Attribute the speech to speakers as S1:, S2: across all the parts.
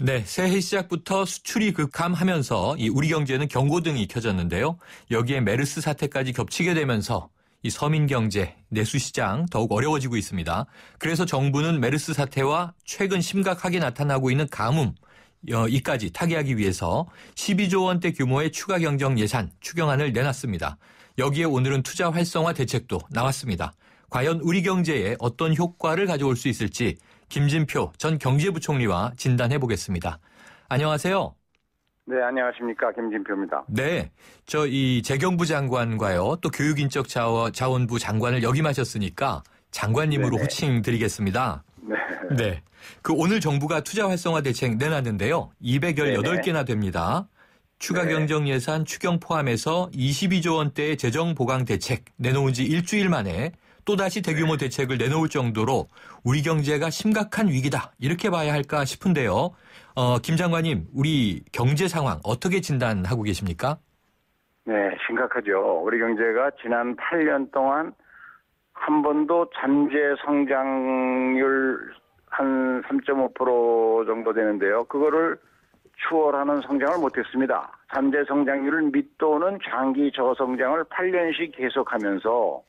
S1: 네, 새해 시작부터 수출이 급감하면서 이 우리 경제는 경고등이 켜졌는데요. 여기에 메르스 사태까지 겹치게 되면서 이 서민 경제, 내수시장 더욱 어려워지고 있습니다. 그래서 정부는 메르스 사태와 최근 심각하게 나타나고 있는 가뭄, 이까지 타개하기 위해서 12조 원대 규모의 추가 경정 예산 추경안을 내놨습니다. 여기에 오늘은 투자 활성화 대책도 나왔습니다. 과연 우리 경제에 어떤 효과를 가져올 수 있을지 김진표 전 경제부총리와 진단해 보겠습니다. 안녕하세요.
S2: 네, 안녕하십니까. 김진표입니다.
S1: 네, 이 재경부 장관과요, 또 교육인적자원부 장관을 역임하셨으니까 장관님으로
S2: 네네.
S1: 호칭 드리겠습니다.
S2: 네.
S1: 네, 오늘 정부가 투자 활성화 대책 내놨는데요. 218개나 됩니다. 추가
S2: 네.
S1: 경정 예산 추경 포함해서 22조 원대의 재정 보강 대책 내놓은 지 일주일 만에 또다시 대규모 대책을 내놓을 정도로 우리 경제가 심각한 위기다, 이렇게 봐야 할까 싶은데요. 김 장관님, 우리 경제 상황 어떻게 진단하고 계십니까?
S2: 네, 심각하죠. 우리 경제가 지난 8년 동안 한 번도 잠재 성장률 한 3.5% 정도 되는데요. 그거를 추월하는 성장을 못했습니다. 잠재 성장률을 밑도는 장기 저성장을 8년씩 계속하면서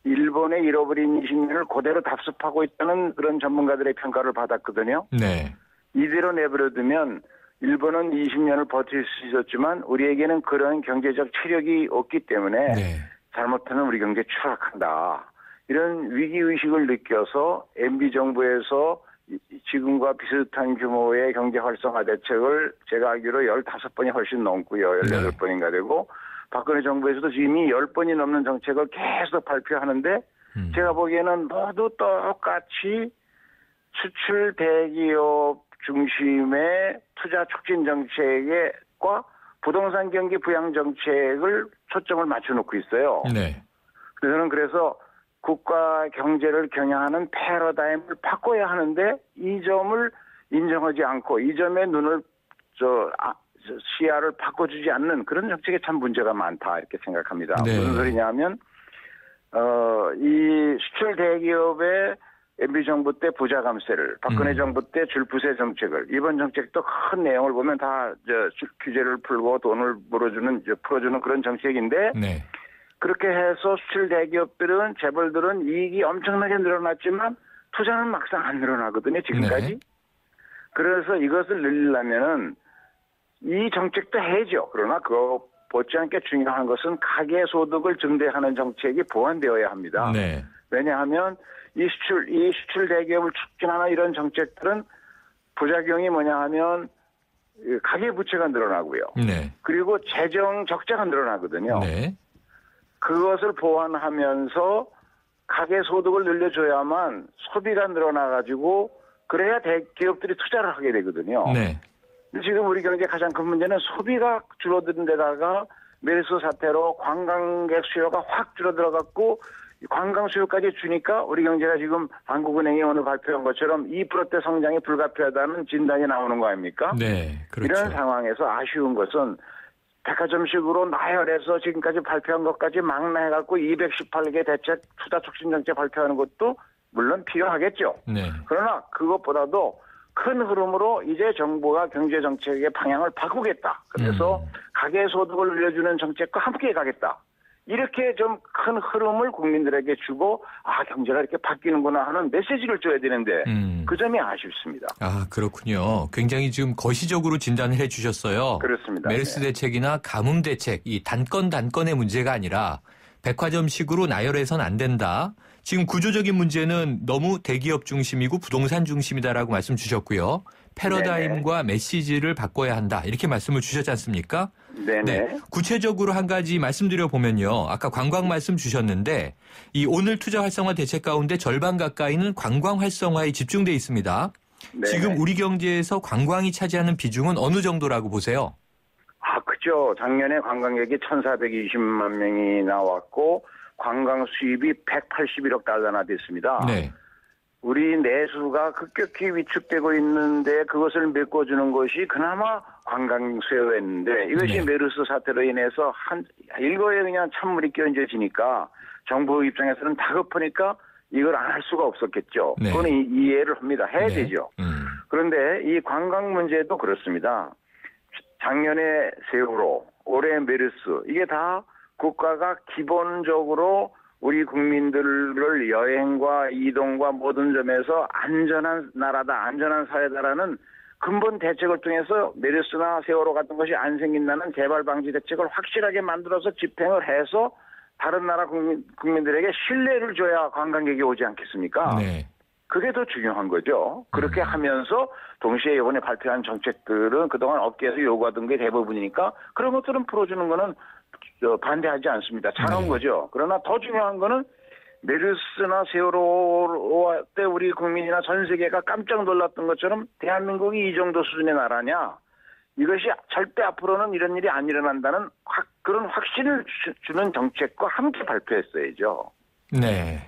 S2: 일본의 잃어버린 20년을 그대로 답습하고 있다는 그런 전문가들의 평가를 받았거든요.
S1: 네.
S2: 이대로 내버려두면 일본은 20년을 버틸 수 있었지만 우리에게는 그런 경제적 체력이 없기 때문에
S1: 네.
S2: 잘못하면 우리 경제 추락한다. 이런 위기의식을 느껴서 MB정부에서 지금과 비슷한 규모의 경제 활성화 대책을 제가 알기로 15번이 훨씬 넘고요. 18번인가 되고 박근혜 정부에서도 이미 10번이 넘는 정책을 계속 발표하는데 제가 보기에는 모두 똑같이 수출 대기업 중심의 투자 촉진 정책과 부동산 경기 부양 정책을 초점을 맞춰놓고 있어요.
S1: 네.
S2: 저는 그래서 국가 경제를 겨냥하는 패러다임을 바꿔야 하는데 이 점을 인정하지 않고 이 점에 눈을 시야를 바꿔주지 않는 그런 정책에 참 문제가 많다, 이렇게 생각합니다.
S1: 네.
S2: 무슨 소리냐면 이 수출 대기업의 MB정부 때 부자 감세를, 박근혜 정부 때 줄부세 정책을, 이번 정책도 큰 내용을 보면 다 규제를 풀고 돈을 풀어주는 그런 정책인데
S1: 네.
S2: 그렇게 해서 수출 대기업들은, 재벌들은 이익이 엄청나게 늘어났지만 투자는 막상 안 늘어나거든요, 지금까지.
S1: 네.
S2: 그래서 이것을 늘리려면은 이 정책도 해야죠. 그러나 그거 못지않게 중요한 것은 가계소득을 증대하는 정책이 보완되어야 합니다.
S1: 네.
S2: 왜냐하면 이 수출 대기업을 촉진하는 이런 정책들은 부작용이 뭐냐 하면 가계부채가 늘어나고요.
S1: 네.
S2: 그리고 재정 적자가 늘어나거든요.
S1: 네.
S2: 그것을 보완하면서 가계소득을 늘려줘야만 소비가 늘어나가지고 그래야 대기업들이 투자를 하게 되거든요.
S1: 네.
S2: 지금 우리 경제 가장 큰 문제는 소비가 줄어드는 데다가 메르스 사태로 관광객 수요가 확 줄어들어갖고 관광 수요까지 주니까 우리 경제가 지금 한국은행이 오늘 발표한 것처럼 2%대 성장이 불가피하다는 진단이 나오는 거 아닙니까?
S1: 네. 그렇죠.
S2: 이런 상황에서 아쉬운 것은 백화점식으로 나열해서 지금까지 발표한 것까지 망라해갖고 218개 대책 투자 촉진 정책 발표하는 것도 물론 필요하겠죠.
S1: 네.
S2: 그러나 그것보다도 큰 흐름으로 이제 정부가 경제정책의 방향을 바꾸겠다. 그래서 가계소득을 늘려주는 정책과 함께 가겠다. 이렇게 좀 큰 흐름을 국민들에게 주고 경제가 이렇게 바뀌는구나 하는 메시지를 줘야 되는데 그 점이 아쉽습니다.
S1: 그렇군요. 굉장히 지금 거시적으로 진단을 해 주셨어요.
S2: 그렇습니다.
S1: 메르스
S2: 네.
S1: 대책이나 가뭄 대책, 이 단건의 문제가 아니라 백화점식으로 나열해서는 안 된다. 지금 구조적인 문제는 너무 대기업 중심이고 부동산 중심이다라고 말씀 주셨고요. 패러다임과 메시지를 바꿔야 한다, 이렇게 말씀을 주셨지 않습니까?
S2: 네네.
S1: 네. 구체적으로 한 가지 말씀드려 보면요. 아까 관광 말씀 주셨는데 이 오늘 투자 활성화 대책 가운데 절반 가까이는 관광 활성화에 집중돼 있습니다.
S2: 네네.
S1: 지금 우리 경제에서 관광이 차지하는 비중은 어느 정도라고 보세요?
S2: 그죠. 작년에 관광객이 1,420만 명이 나왔고 관광 수입이 181억 달러나 됐습니다.
S1: 네.
S2: 우리 내수가 급격히 위축되고 있는데 그것을 메꿔주는 것이 그나마 관광 수요였는데 이것이
S1: 네.
S2: 메르스 사태로 인해서 일거에 그냥 찬물이 끼얹어지니까 정부 입장에서는 다급하니까 이걸 안 할 수가 없었겠죠.
S1: 네.
S2: 그건 이해를 합니다. 해야
S1: 네.
S2: 되죠. 그런데 이 관광 문제도 그렇습니다. 작년에 세월호, 올해 메르스, 이게 다 국가가 기본적으로 우리 국민들을 여행과 이동과 모든 점에서 안전한 나라다, 안전한 사회다라는 근본 대책을 통해서 메르스나 세월호 같은 것이 안 생긴다는 재발 방지 대책을 확실하게 만들어서 집행을 해서 다른 나라 국민들에게 신뢰를 줘야 관광객이 오지 않겠습니까?
S1: 네.
S2: 그게 더 중요한 거죠. 그렇게 하면서 동시에 이번에 발표한 정책들은 그동안 업계에서 요구하던 게 대부분이니까 그런 것들은 풀어주는 거는 반대하지 않습니다. 잘한
S1: 네.
S2: 거죠. 그러나 더 중요한 거는 메르스나 세월호 때 우리 국민이나 전 세계가 깜짝 놀랐던 것처럼 대한민국이 이 정도 수준의 나라냐. 이것이 절대 앞으로는 이런 일이 안 일어난다는 그런 확신을 주는 정책과 함께 발표했어야죠.
S1: 네.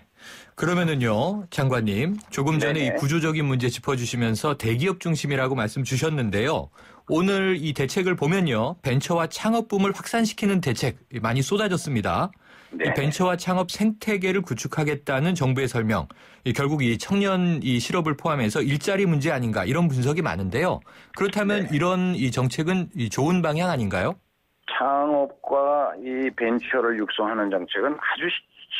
S1: 그러면은요, 장관님, 조금 전에
S2: 네네.
S1: 이 구조적인 문제 짚어주시면서 대기업 중심이라고 말씀 주셨는데요. 오늘 이 대책을 보면요, 벤처와 창업붐을 확산시키는 대책 많이 쏟아졌습니다.
S2: 네.
S1: 이 벤처와 창업 생태계를 구축하겠다는 정부의 설명, 결국 이 청년 이 실업을 포함해서 일자리 문제 아닌가 이런 분석이 많은데요. 그렇다면
S2: 네.
S1: 이런 이 정책은 좋은 방향 아닌가요?
S2: 창업과 이 벤처를 육성하는 정책은 아주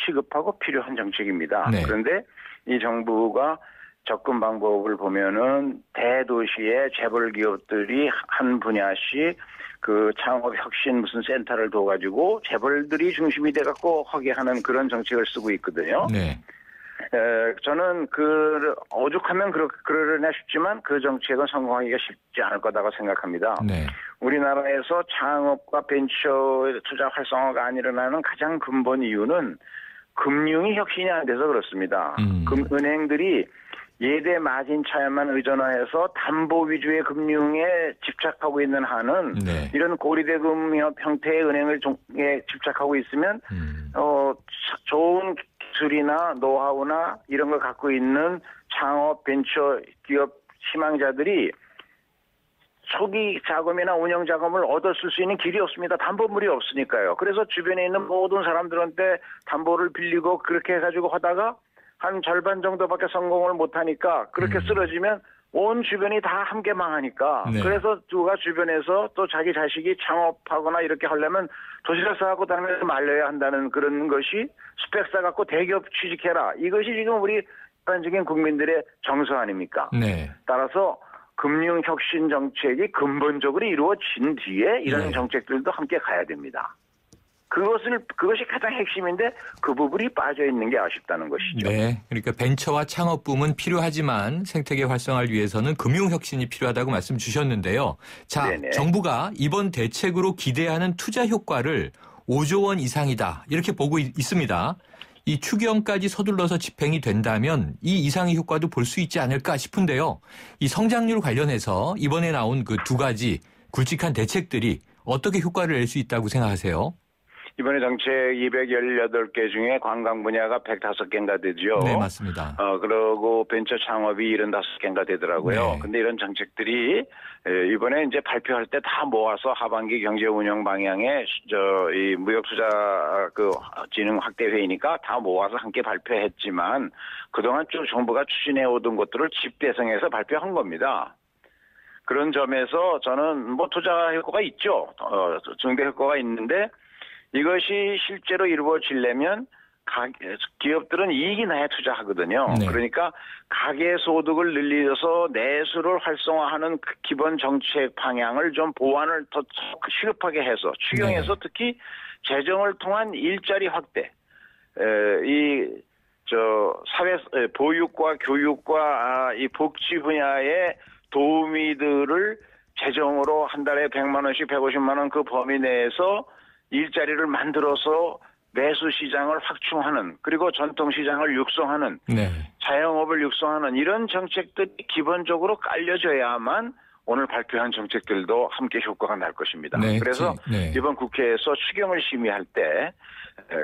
S2: 시급하고 필요한 정책입니다.
S1: 네.
S2: 그런데 이 정부가 접근 방법을 보면은 대도시의 재벌 기업들이 한 분야씩 그 창업 혁신 무슨 센터를 둬가지고 재벌들이 중심이 돼갖고 하게 하는 그런 정책을 쓰고 있거든요.
S1: 네.
S2: 저는 오죽하면 그러려나 싶지만 그 정책은 성공하기가 쉽지 않을 거다고 생각합니다.
S1: 네.
S2: 우리나라에서 창업과 벤처 투자 활성화가 안 일어나는 가장 근본 이유는 금융이 혁신이 안 돼서 그렇습니다. 은행들이 예대 마진 차에만 의존해서 담보 위주의 금융에 집착하고 있는 한은
S1: 네.
S2: 이런 고리대금 형태의 은행을 집착하고 있으면 좋은 기술이나 노하우나 이런 걸 갖고 있는 창업 벤처 기업 희망자들이 초기 자금이나 운영 자금을 얻을 수 있는 길이 없습니다. 담보물이 없으니까요. 그래서 주변에 있는 모든 사람들한테 담보를 빌리고 그렇게 해가지고 하다가 한 절반 정도밖에 성공을 못하니까 그렇게 쓰러지면 온 주변이 다 함께 망하니까.
S1: 네.
S2: 그래서 누가 주변에서 또 자기 자식이 창업하거나 이렇게 하려면 도시락 싸갖고 다니면서 말려야 한다는 그런 것이 스펙 싸갖고 대기업 취직해라. 이것이 지금 우리 일반적인 국민들의 정서 아닙니까?
S1: 네.
S2: 따라서 금융혁신 정책이 근본적으로 이루어진 뒤에 이런
S1: 네.
S2: 정책들도 함께 가야 됩니다. 그것이 가장 핵심인데 그 부분이 빠져 있는 게 아쉽다는 것이죠.
S1: 네. 그러니까 벤처와 창업붐은 필요하지만 생태계 활성화를 위해서는 금융혁신이 필요하다고 말씀 주셨는데요. 자,
S2: 네네.
S1: 정부가 이번 대책으로 기대하는 투자 효과를 5조 원 이상이다. 이렇게 보고 있습니다. 이 추경까지 서둘러서 집행이 된다면 이 이상의 효과도 볼 수 있지 않을까 싶은데요. 이 성장률 관련해서 이번에 나온 그 두 가지 굵직한 대책들이 어떻게 효과를 낼 수 있다고 생각하세요?
S2: 이번에 정책 218개 중에 관광 분야가 105개인가 되죠.
S1: 네, 맞습니다.
S2: 그리고 벤처 창업이 75개인가 되더라고요.
S1: 네.
S2: 근데 이런 정책들이 이번에 이제 발표할 때 다 모아서 하반기 경제 운영 방향에 이 무역 투자 진흥 확대 회의니까 다 모아서 함께 발표했지만 그동안 쭉 정부가 추진해 오던 것들을 집대성해서 발표한 겁니다. 그런 점에서 저는 투자 효과가 있죠. 증대 효과가 있는데 이것이 실제로 이루어지려면 기업들은 이익이 나야 투자하거든요.
S1: 네.
S2: 그러니까 가계 소득을 늘려서 내수를 활성화하는 그 기본 정책 방향을 좀 보완을 더 시급하게 해서 추경해서
S1: 네.
S2: 특히 재정을 통한 일자리 확대, 사회 보육과 교육과 이 복지 분야의 도우미들을 재정으로 한 달에 100만 원씩 150만 원 그 범위 내에서 일자리를 만들어서 매수 시장을 확충하는 그리고 전통 시장을 육성하는
S1: 네.
S2: 자영업을 육성하는 이런 정책들이 기본적으로 깔려져야만 오늘 발표한 정책들도 함께 효과가 날 것입니다.
S1: 네.
S2: 그래서
S1: 네.
S2: 이번 국회에서 추경을 심의할 때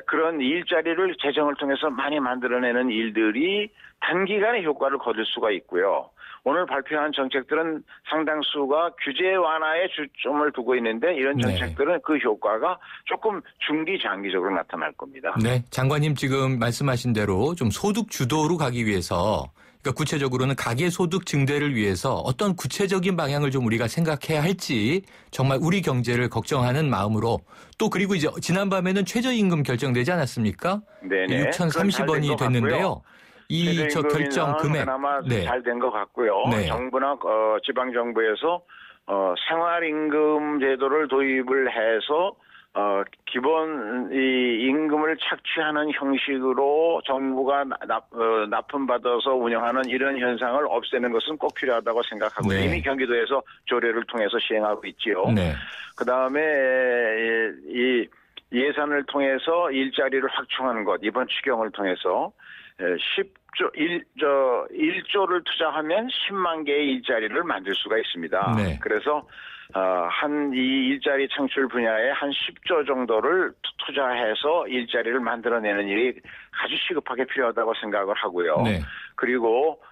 S2: 그런 일자리를 재정을 통해서 많이 만들어내는 일들이 단기간에 효과를 거둘 수가 있고요. 오늘 발표한 정책들은 상당수가 규제 완화에 주점을 두고 있는데 이런 정책들은 그 효과가 조금 중기 장기적으로 나타날 겁니다.
S1: 네, 장관님 지금 말씀하신 대로 좀 소득 주도로 가기 위해서 그러니까 구체적으로는 가계소득 증대를 위해서 어떤 구체적인 방향을 좀 우리가 생각해야 할지 정말 우리 경제를 걱정하는 마음으로 또 그리고 이제 지난밤에는 최저임금 결정되지 않았습니까?
S2: 네네.
S1: 6,030원이 됐는데요. 이 저 결정 금액
S2: 그나마
S1: 네.
S2: 잘 된 것 같고요.
S1: 네.
S2: 정부나 지방 정부에서 생활임금 제도를 도입을 해서 기본 이 임금을 착취하는 형식으로 정부가 납품받아서 운영하는 이런 현상을 없애는 것은 꼭 필요하다고 생각하고
S1: 네.
S2: 이미 경기도에서 조례를 통해서 시행하고 있지요.
S1: 네.
S2: 그다음에 이 예산을 통해서 일자리를 확충하는 것 이번 추경을 통해서 1조를 투자하면 10만 개의 일자리를 만들 수가 있습니다.
S1: 네.
S2: 그래서 이 일자리 창출 분야에 한 10조 정도를 투자해서 일자리를 만들어내는 일이 아주 시급하게 필요하다고 생각을 하고요.
S1: 네.
S2: 그리고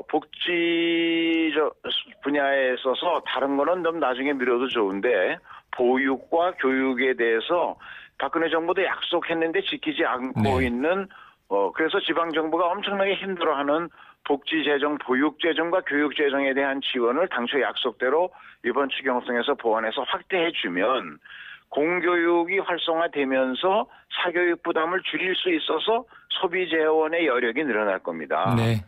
S2: 복지 분야에 있어서 다른 거는 좀 나중에 미뤄도 좋은데 보육과 교육에 대해서 박근혜 정부도 약속했는데 지키지 않고
S1: 네.
S2: 있는 그래서 지방정부가 엄청나게 힘들어하는 복지재정, 보육재정과 교육재정에 대한 지원을 당초 약속대로 이번 추경을 통해서 보완해서 확대해주면 공교육이 활성화되면서 사교육 부담을 줄일 수 있어서 소비재원의 여력이 늘어날 겁니다.
S1: 네.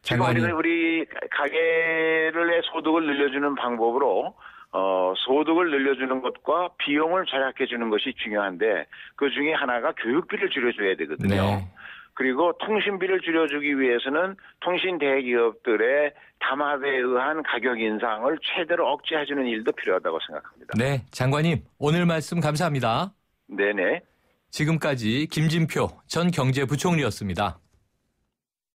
S2: 지금 우리 가게의 소득을 늘려주는 방법으로 소득을 늘려주는 것과 비용을 절약해주는 것이 중요한데 그 중에 하나가 교육비를 줄여줘야 되거든요.
S1: 네.
S2: 그리고 통신비를 줄여주기 위해서는 통신 대기업들의 담합에 의한 가격 인상을 최대로 억제해주는 일도 필요하다고 생각합니다.
S1: 네, 장관님 오늘 말씀 감사합니다.
S2: 네네.
S1: 지금까지 김진표 전 경제부총리였습니다.